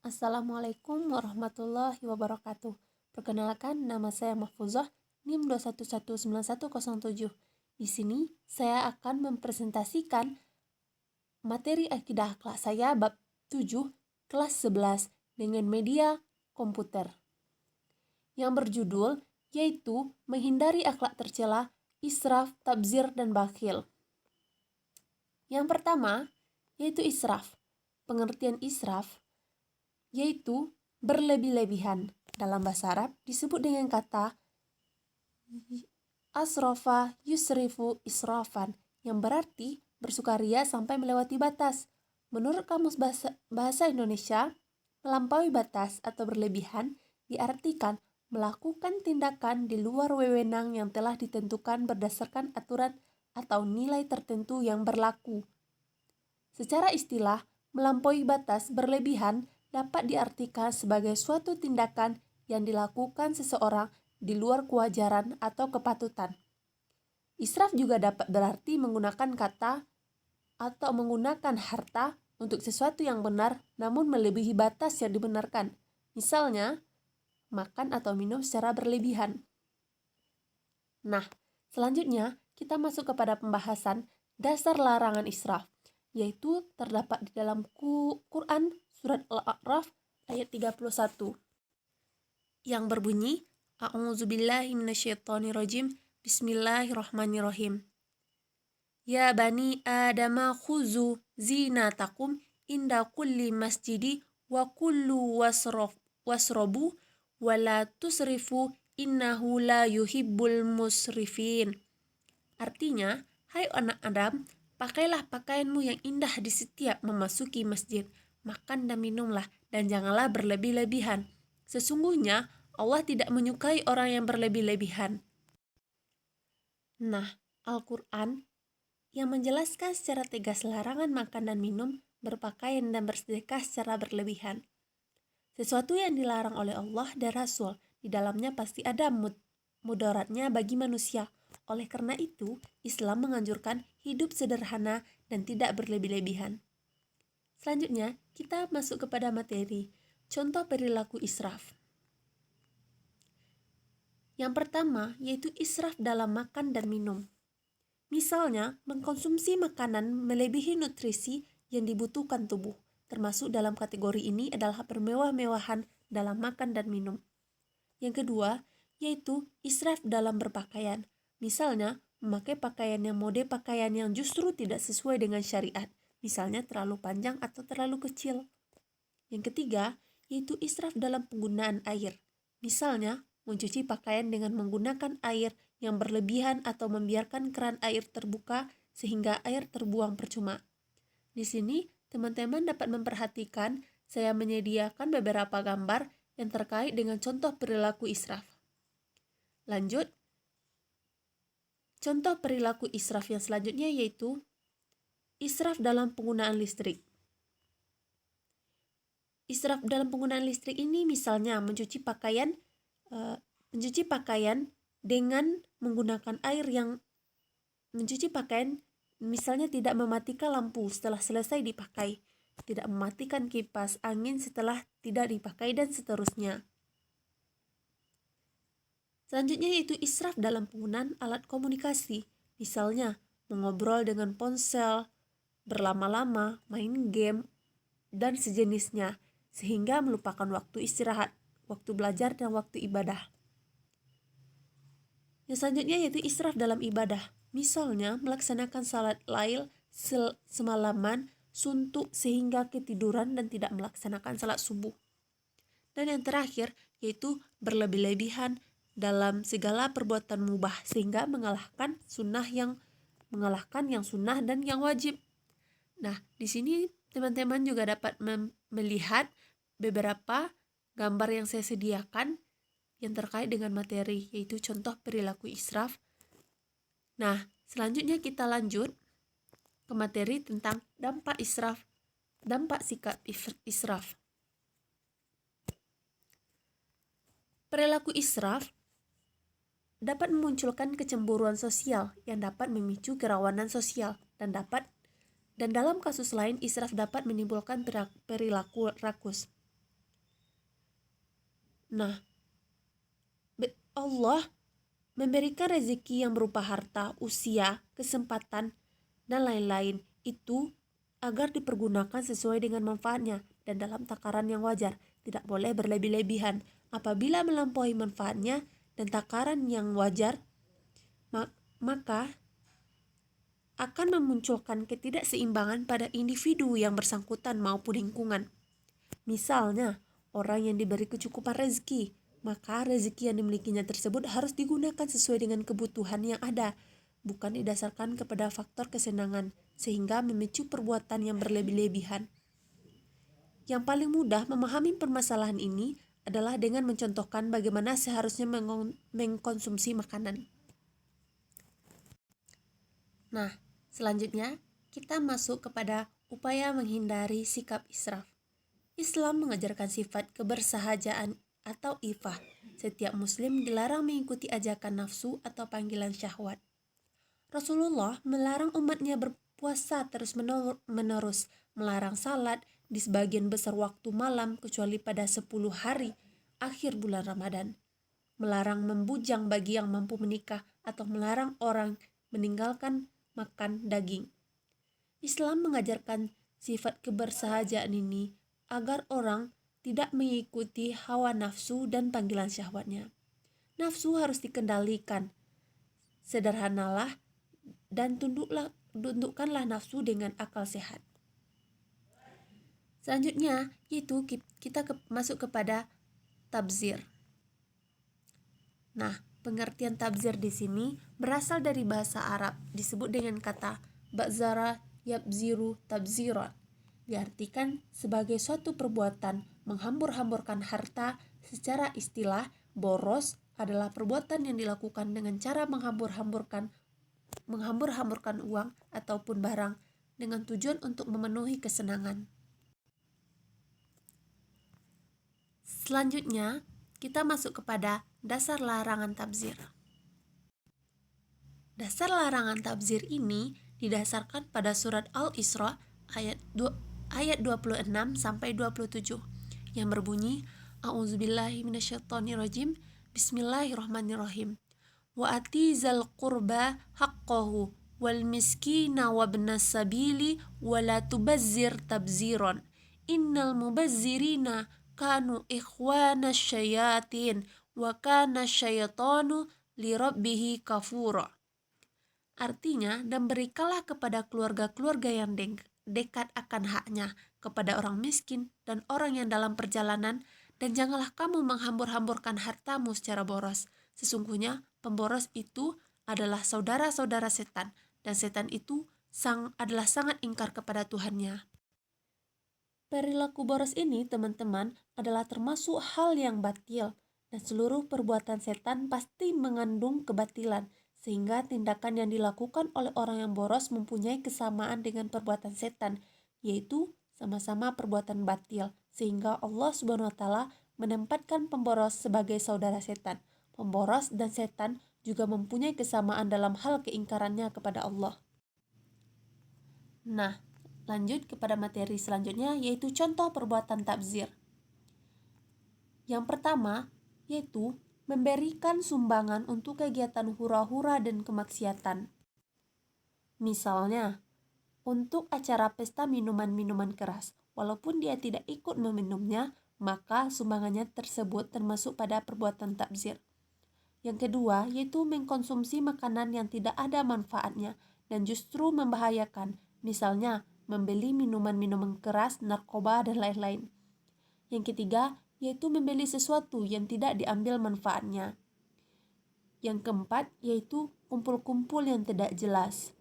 Assalamualaikum warahmatullahi wabarakatuh. Perkenalkan, nama saya Mahfuzah, NIM 2119107. Di sini saya akan mempresentasikan materi akidah akhlak saya bab 7 kelas 11 dengan media komputer yang berjudul yaitu menghindari akhlak tercela, israf, tabzir, dan bakhil. Yang pertama yaitu israf. Pengertian israf yaitu berlebih-lebihan. Dalam bahasa Arab disebut dengan kata asrofa yusrifu israfan, yang berarti bersukaria sampai melewati batas. Menurut Kamus Bahasa Indonesia, melampaui batas atau berlebihan diartikan melakukan tindakan di luar wewenang yang telah ditentukan berdasarkan aturan atau nilai tertentu yang berlaku. Secara istilah, melampaui batas berlebihan dapat diartikan sebagai suatu tindakan yang dilakukan seseorang di luar kewajaran atau kepatutan. Israf juga dapat berarti menggunakan kata atau menggunakan harta untuk sesuatu yang benar namun melebihi batas yang dibenarkan. Misalnya, makan atau minum secara berlebihan. Nah, selanjutnya kita masuk kepada pembahasan dasar larangan israf, yaitu terdapat di dalam Quran surat Al-A'raf ayat 31 yang berbunyi, A'udzubillahi minasyaitonirrajim, Bismillahirrahmanirrahim. Ya bani Adama khuzu zinatakum inda kulli masjidi wa kullu wasrobu wa la tusrifu innahu la yuhibbul musrifin. Artinya, hai anak Adam, pakailah pakaianmu yang indah di setiap memasuki masjid, makan dan minumlah, dan janganlah berlebih-lebihan. Sesungguhnya Allah tidak menyukai orang yang berlebih-lebihan. Nah, Al-Quran yang menjelaskan secara tegas larangan makan dan minum, berpakaian dan bersedekah secara berlebihan. Sesuatu yang dilarang oleh Allah dan Rasul, di dalamnya pasti ada mudaratnya bagi manusia. Oleh karena itu, Islam menganjurkan hidup sederhana dan tidak berlebih-lebihan. Selanjutnya, kita masuk kepada materi contoh perilaku israf. Yang pertama yaitu israf dalam makan dan minum. Misalnya, mengkonsumsi makanan melebihi nutrisi yang dibutuhkan tubuh. Termasuk dalam kategori ini adalah bermewah-mewahan dalam makan dan minum. Yang kedua, yaitu israf dalam berpakaian. Misalnya, memakai pakaian yang mode pakaian yang justru tidak sesuai dengan syariat. Misalnya terlalu panjang atau terlalu kecil. Yang ketiga, yaitu israf dalam penggunaan air. Misalnya, mencuci pakaian dengan menggunakan air yang berlebihan atau membiarkan keran air terbuka sehingga air terbuang percuma. Di sini, teman-teman dapat memperhatikan saya menyediakan beberapa gambar yang terkait dengan contoh perilaku israf. Lanjut, contoh perilaku israf yang selanjutnya yaitu israf dalam penggunaan listrik. Israf dalam penggunaan listrik ini misalnya mencuci pakaian dengan menggunakan air yang mencuci pakaian, misalnya tidak mematikan lampu setelah selesai dipakai, tidak mematikan kipas angin setelah tidak dipakai, dan seterusnya. Selanjutnya yaitu israf dalam penggunaan alat komunikasi, misalnya mengobrol dengan ponsel, berlama-lama, main game, dan sejenisnya, sehingga melupakan waktu istirahat, waktu belajar, dan waktu ibadah. Yang selanjutnya yaitu israf dalam ibadah. Misalnya melaksanakan salat lail semalaman suntuk sehingga ketiduran dan tidak melaksanakan salat subuh. Dan yang terakhir yaitu berlebih-lebihan dalam segala perbuatan mubah sehingga mengalahkan yang sunnah dan yang wajib. Nah, di sini teman-teman juga dapat melihat beberapa gambar yang saya sediakan yang terkait dengan materi, yaitu contoh perilaku israf. Nah, selanjutnya kita lanjut ke materi tentang dampak sikap israf. Perilaku israf dapat memunculkan kecemburuan sosial yang dapat memicu kerawanan sosial dan dalam kasus lain israf dapat menimbulkan perilaku rakus. Nah, Allah memberikan rezeki yang berupa harta, usia, kesempatan, dan lain-lain itu agar dipergunakan sesuai dengan manfaatnya dan dalam takaran yang wajar. Tidak boleh berlebih-lebihan. Apabila melampaui manfaatnya dan takaran yang wajar, maka akan memunculkan ketidakseimbangan pada individu yang bersangkutan maupun lingkungan. Misalnya, orang yang diberi kecukupan rezeki, maka rezeki yang dimilikinya tersebut harus digunakan sesuai dengan kebutuhan yang ada, bukan didasarkan kepada faktor kesenangan, sehingga memicu perbuatan yang berlebih-lebihan. Yang paling mudah memahami permasalahan ini adalah dengan mencontohkan bagaimana seharusnya mengkonsumsi makanan. Nah, selanjutnya kita masuk kepada upaya menghindari sikap israf. Islam mengajarkan sifat kebersahajaan atau ifah. Setiap muslim dilarang mengikuti ajakan nafsu atau panggilan syahwat. Rasulullah melarang umatnya berpuasa terus-menerus, melarang salat di sebagian besar waktu malam kecuali pada 10 hari akhir bulan Ramadan, melarang membujang bagi yang mampu menikah atau melarang orang meninggalkan makan daging. Islam mengajarkan sifat kebersahajaan ini agar orang tidak mengikuti hawa nafsu dan panggilan syahwatnya. Nafsu harus dikendalikan. Sederhanalah dan tundukkanlah nafsu dengan akal sehat. Selanjutnya yaitu kita masuk kepada tabzir. Nah, pengertian tabzir di sini berasal dari bahasa Arab, disebut dengan kata ba'zara yabziru tabziran. Diartikan sebagai suatu perbuatan menghambur-hamburkan harta. Secara istilah, boros adalah perbuatan yang dilakukan dengan cara menghambur-hamburkan uang ataupun barang dengan tujuan untuk memenuhi kesenangan. Selanjutnya, kita masuk kepada dasar larangan tabzir. Dasar larangan tabzir ini didasarkan pada surat Al-Isra ayat 26 sampai 27 yang berbunyi, A'udzubillahi minasyaitonirrajim, Bismillahirrahmanirrahim. Wa atizal qurba haqqahu wal miskina wabnas sabili wa la tubazzir tabziran. Innal mubazzirina kanu ikhwana syayatin wa kana syaitanu li rabbihi kafura. Artinya, dan berikanlah kepada keluarga-keluarga yang dekat akan haknya, kepada orang miskin dan orang yang dalam perjalanan, dan janganlah kamu menghambur-hamburkan hartamu secara boros. Sesungguhnya pemboros itu adalah saudara-saudara setan, dan setan itu adalah sangat ingkar kepada Tuhannya. Perilaku boros ini, teman-teman, adalah termasuk hal yang batil, dan seluruh perbuatan setan pasti mengandung kebatilan, sehingga tindakan yang dilakukan oleh orang yang boros mempunyai kesamaan dengan perbuatan setan, yaitu sama-sama perbuatan batil, sehingga Allah Subhanahu wa Ta'ala menempatkan pemboros sebagai saudara setan. Pemboros dan setan juga mempunyai kesamaan dalam hal keingkarannya kepada Allah. Nah, lanjut kepada materi selanjutnya, yaitu contoh perbuatan tabzir. Yang pertama, yaitu memberikan sumbangan untuk kegiatan hura-hura dan kemaksiatan. Misalnya, untuk acara pesta minuman-minuman keras, walaupun dia tidak ikut meminumnya, maka sumbangannya tersebut termasuk pada perbuatan tabzir. Yang kedua, yaitu mengkonsumsi makanan yang tidak ada manfaatnya dan justru membahayakan, misalnya membeli minuman-minuman keras, narkoba, dan lain-lain. Yang ketiga, yaitu membeli sesuatu yang tidak diambil manfaatnya. Yang keempat, yaitu kumpul-kumpul yang tidak jelas.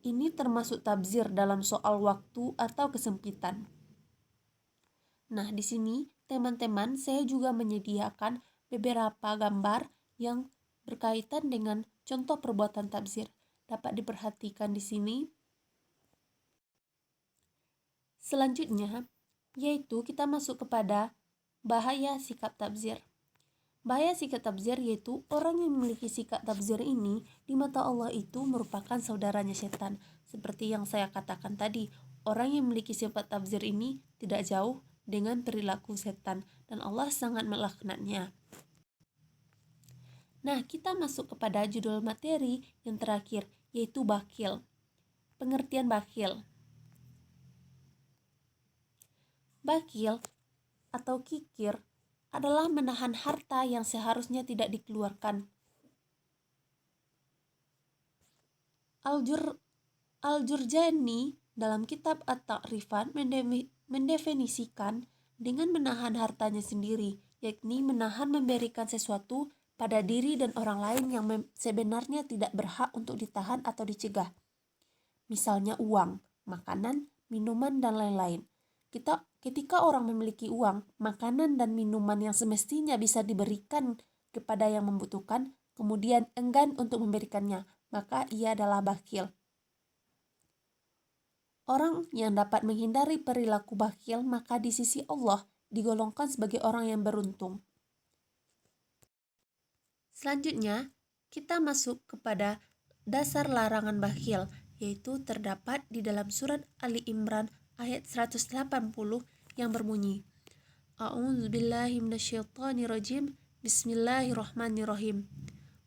Ini termasuk tabzir dalam soal waktu atau kesempitan. Nah, di sini teman-teman saya juga menyediakan beberapa gambar yang berkaitan dengan contoh perbuatan tabzir. Dapat diperhatikan di sini. Selanjutnya, yaitu kita masuk kepada bahaya sikap tabzir. Bahaya sikap tabzir yaitu orang yang memiliki sikap tabzir ini di mata Allah itu merupakan saudaranya setan. Seperti yang saya katakan tadi, orang yang memiliki sifat tabzir ini tidak jauh dengan perilaku setan, dan Allah sangat melaknatnya. Nah, kita masuk kepada judul materi yang terakhir, yaitu bakhil. Pengertian bakhil. Bakhil atau kikir adalah menahan harta yang seharusnya tidak dikeluarkan. Al-Jurjani dalam kitab At-Ta'rifat mendefinisikan dengan menahan hartanya sendiri, yakni menahan memberikan sesuatu pada diri dan orang lain yang sebenarnya tidak berhak untuk ditahan atau dicegah. Misalnya uang, makanan, minuman, dan lain-lain. Ketika orang memiliki uang, makanan, dan minuman yang semestinya bisa diberikan kepada yang membutuhkan, kemudian enggan untuk memberikannya, maka ia adalah bakhil. Orang yang dapat menghindari perilaku bakhil, maka di sisi Allah digolongkan sebagai orang yang beruntung. Selanjutnya, kita masuk kepada dasar larangan bakhil, yaitu terdapat di dalam surat Ali Imran ayat 180 yang berbunyi, A'udzubillahi minasyaitonirrajim, Bismillahirrahmanirrahim.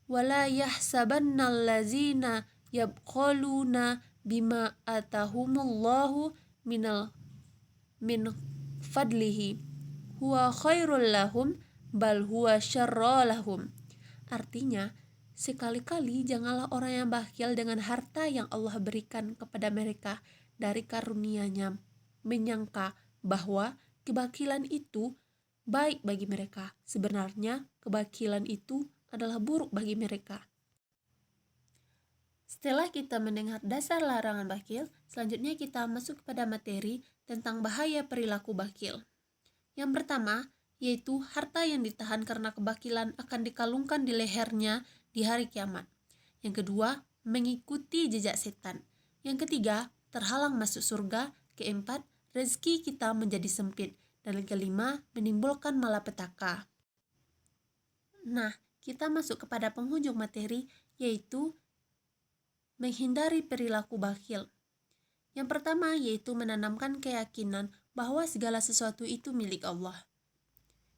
Wala yahsabannal ladzina yabkhaluna bima atahumullahu min fadlihi huwa khairul lahum bal huwa syarra lahum. Artinya, sekali-kali janganlah orang yang bakhil dengan harta yang Allah berikan kepada mereka dari karunia-Nya, menyangka bahwa kebakilan itu baik bagi mereka. Sebenarnya kebakilan itu adalah buruk bagi mereka. Setelah kita mendengar dasar larangan bakhil, selanjutnya kita masuk kepada materi tentang bahaya perilaku bakhil. Yang pertama, yaitu harta yang ditahan karena kebakilan akan dikalungkan di lehernya di hari kiamat. Yang kedua, mengikuti jejak setan. Yang ketiga, terhalang masuk surga. Keempat, rezeki kita menjadi sempit. Dan yang kelima, menimbulkan malapetaka. Nah, kita masuk kepada penghujung materi, yaitu menghindari perilaku bakhil. Yang pertama yaitu menanamkan keyakinan bahwa segala sesuatu itu milik Allah.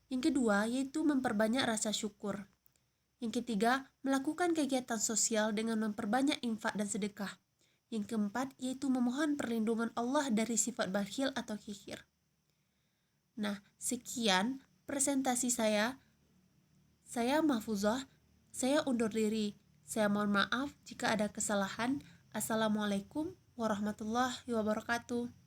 Yang kedua yaitu memperbanyak rasa syukur. Yang ketiga, melakukan kegiatan sosial dengan memperbanyak infak dan sedekah. Yang keempat yaitu memohon perlindungan Allah dari sifat bakhil atau kikir. Nah, sekian presentasi saya. Saya Mahfuzah, saya undur diri. Saya mohon maaf jika ada kesalahan. Assalamualaikum warahmatullahi wabarakatuh.